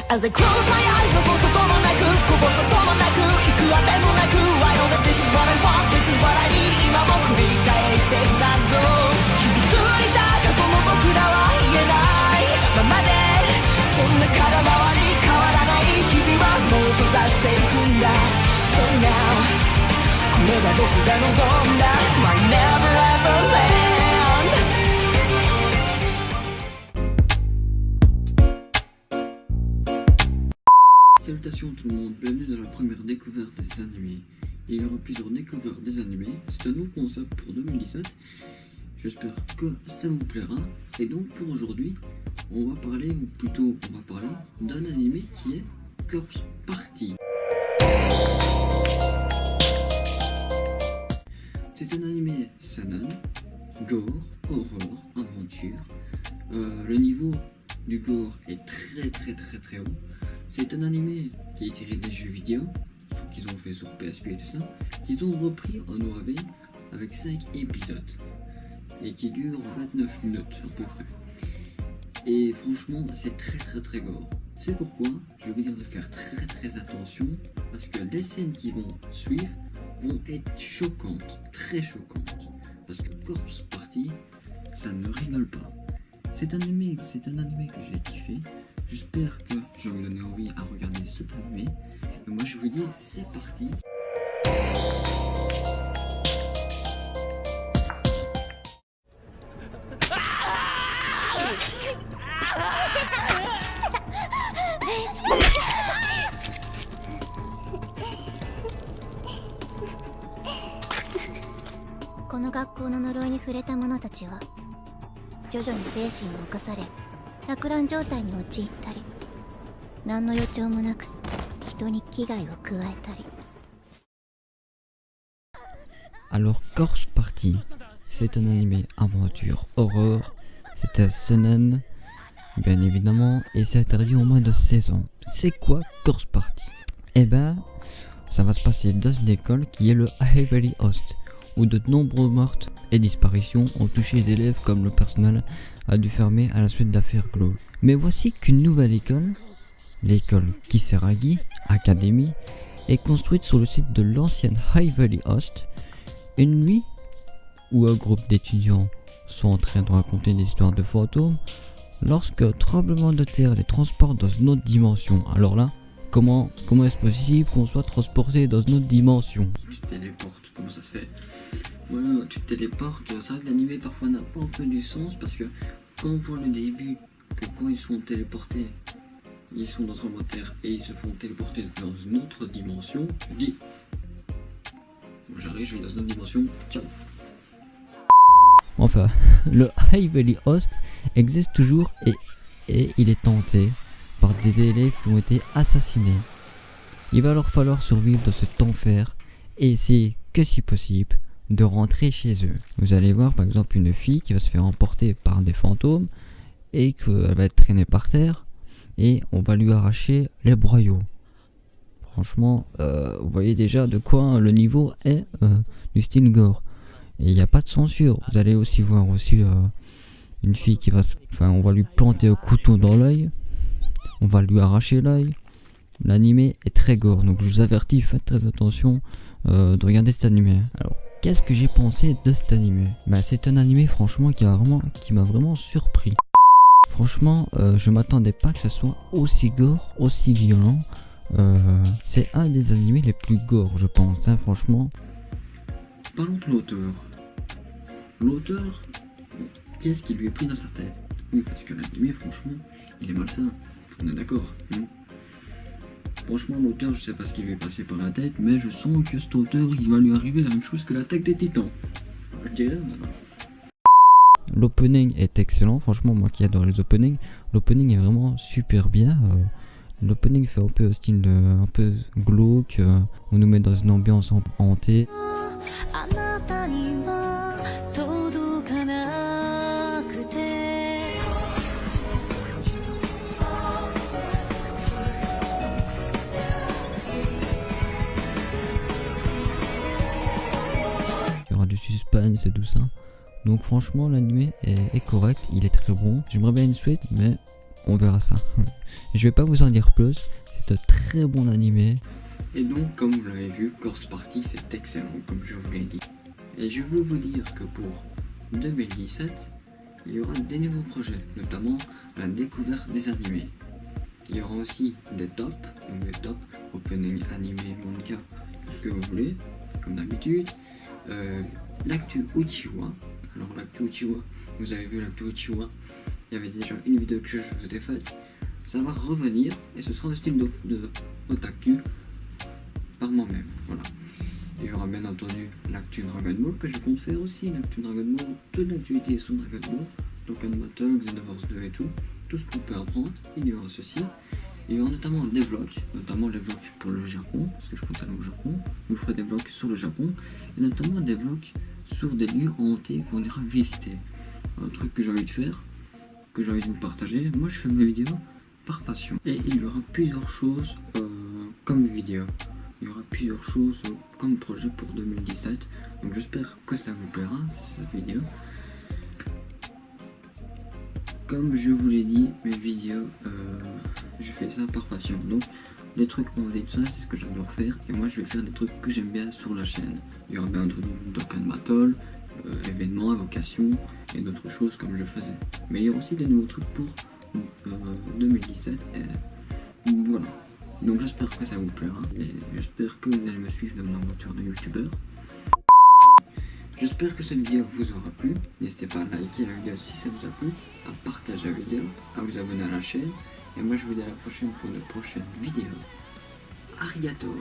As I close my eyes どこそともなくこぼそともなくいくあてもなく I know that this is what I want This is what I need 今も繰り返していくさんぞ傷ついた過去の僕らは言えないままでそんな空回り変わらない日々はもう閉ざしていくんだ So now これが僕が望んだ My never ever land Salutations tout le monde, bienvenue dans la première découverte des animés. Il y aura plusieurs découvertes des animés, c'est un nouveau concept pour 2017. J'espère que ça vous plaira. Et donc pour aujourd'hui, on va parler d'un animé qui est Corpse Party. C'est un animé seinen, gore, horreur, aventure. Le niveau du gore est très haut. C'est un animé qui est tiré des jeux vidéo, qu'ils ont fait sur PSP et tout ça, qu'ils ont repris en OAV avec 5 épisodes et qui dure 29 minutes à peu près. Et franchement, c'est très gore. C'est pourquoi je vais vous dire de faire très attention parce que les scènes qui vont suivre vont être choquantes, très choquantes. Parce que Corpse Party, ça ne rigole pas. C'est un animé que j'ai kiffé. J'espère que je vais vous donner envie à regarder cet animé. Et moi je vous dis, c'est parti. Cette 学校の呪いに触れた者たちは徐々に精神を侵され錯乱状態に陥ったり何の予兆もなく人に危害を加えたり Alors Corpse Party, c'est un animé aventure horreur, c'est un seinen bien évidemment et c'est interdit au moins de 16 ans. C'est quoi Corpse Party? Eh ben, ça va se passer dans une école qui est le Heavenly Host où de nombreux meurtres et disparitions ont touché les élèves comme le personnel a dû fermer à la suite d'affaires glauques. Mais voici qu'une nouvelle école, l'école Kisaragi Academy, est construite sur le site de l'ancienne High Valley Host. Une nuit où un groupe d'étudiants sont en train de raconter des histoires de fantômes lorsque un tremblement de terre les transporte dans une autre dimension. Alors là, comment est-ce possible qu'on soit transporté dans une autre dimension? Tu te téléportes, comment ça se fait? Voilà, tu te téléportes, c'est vrai que l'animé parfois n'a pas un peu du sens parce que quand on voit le début, que quand ils sont téléportés, ils sont dans un terre et ils se font téléporter dans une autre dimension, je dis, j'arrive, je vais dans une autre dimension, ciao. Enfin, le High Valley Host existe toujours et il est hanté par des élèves qui ont été assassinés. Il va leur falloir survivre dans cet enfer et essayer que si possible de rentrer chez eux. Vous allez voir par exemple une fille qui va se faire emporter par des fantômes et qu'elle va être traînée par terre et on va lui arracher les broyaux. Franchement, vous voyez déjà de quoi le niveau est du style gore. Et il n'y a pas de censure. Vous allez aussi voir une fille qui va... on va lui planter un couteau dans l'œil. On va lui arracher l'œil. L'animé est très gore. Donc je vous avertis, faites très attention de regarder cet animé. Alors, qu'est-ce que j'ai pensé de cet animé? C'est un animé franchement qui m'a vraiment surpris. Franchement, je m'attendais pas que ça soit aussi gore, aussi violent. C'est un des animés les plus gore, je pense, hein, franchement. Parlons de l'auteur. L'auteur, qu'est-ce qui lui est pris dans sa tête? Oui, parce que l'animé, franchement, il est malsain. On est d'accord, hein? Franchement, l'auteur, je sais pas ce qui lui est passé par la tête, mais je sens que cet auteur, il va lui arriver la même chose que l'attaque des titans. Je dirais maintenant. L'opening est excellent, franchement, moi qui adore les openings, l'opening est vraiment super bien. L'opening fait un peu style un peu glauque, on nous met dans une ambiance hantée. Il y aura du suspense et tout ça. Donc franchement l'anime est correct, il est très bon. J'aimerais bien une suite mais on verra ça. Je vais pas vous en dire plus, c'est un très bon animé. Et donc, comme vous l'avez vu, Corpse Party c'est excellent, comme je vous l'ai dit. Et je veux vous dire que pour 2017, il y aura des nouveaux projets, notamment la découverte des animés. Il y aura aussi des tops, donc des tops, opening, animé, manga, tout ce que vous voulez, comme d'habitude. L'actu Uchiwa. Alors l'actu Uchiwa, vous avez vu l'actu Uchiwa, il y avait déjà une vidéo que je vous ai faite. Ça va revenir et ce sera un style de Otaku par moi-même. Voilà. Il y aura bien entendu l'actu Dragon Ball que je compte faire aussi. L'actu Dragon Ball, toute l'actualité sur Dragon Ball, Dokkan Battle, Xenoverse 2 et tout ce qu'on peut apprendre. Il y aura ceci. Il y aura notamment les vlogs pour le Japon, parce que je compte aller au Japon. Je vous ferai des vlogs sur le Japon et notamment des vlogs sur des lieux hantés qu'on ira visiter. Un truc que j'ai envie de faire, que j'ai envie de vous partager. Moi je fais mes vidéos par passion. Et il y aura plusieurs choses comme vidéo. Il y aura plusieurs choses comme projet pour 2017. Donc j'espère que ça vous plaira cette vidéo. Comme je vous l'ai dit, mes vidéos, je fais ça par passion. Donc les trucs on dit tout ça, c'est ce que j'adore faire. Et moi je vais faire des trucs que j'aime bien sur la chaîne. Il y aura bien entendu Dokkan Battle, événements, invocations et d'autres choses comme je faisais. Mais il y aura aussi des nouveaux trucs pour 2017. Et voilà. Donc j'espère que ça vous plaira. Et j'espère que vous allez me suivre dans mon aventure de youtubeur. J'espère que cette vidéo vous aura plu. N'hésitez pas à liker la vidéo si ça vous a plu, à partager la vidéo, à vous abonner à la chaîne. Et moi je vous dis à la prochaine pour une prochaine vidéo. Arigato!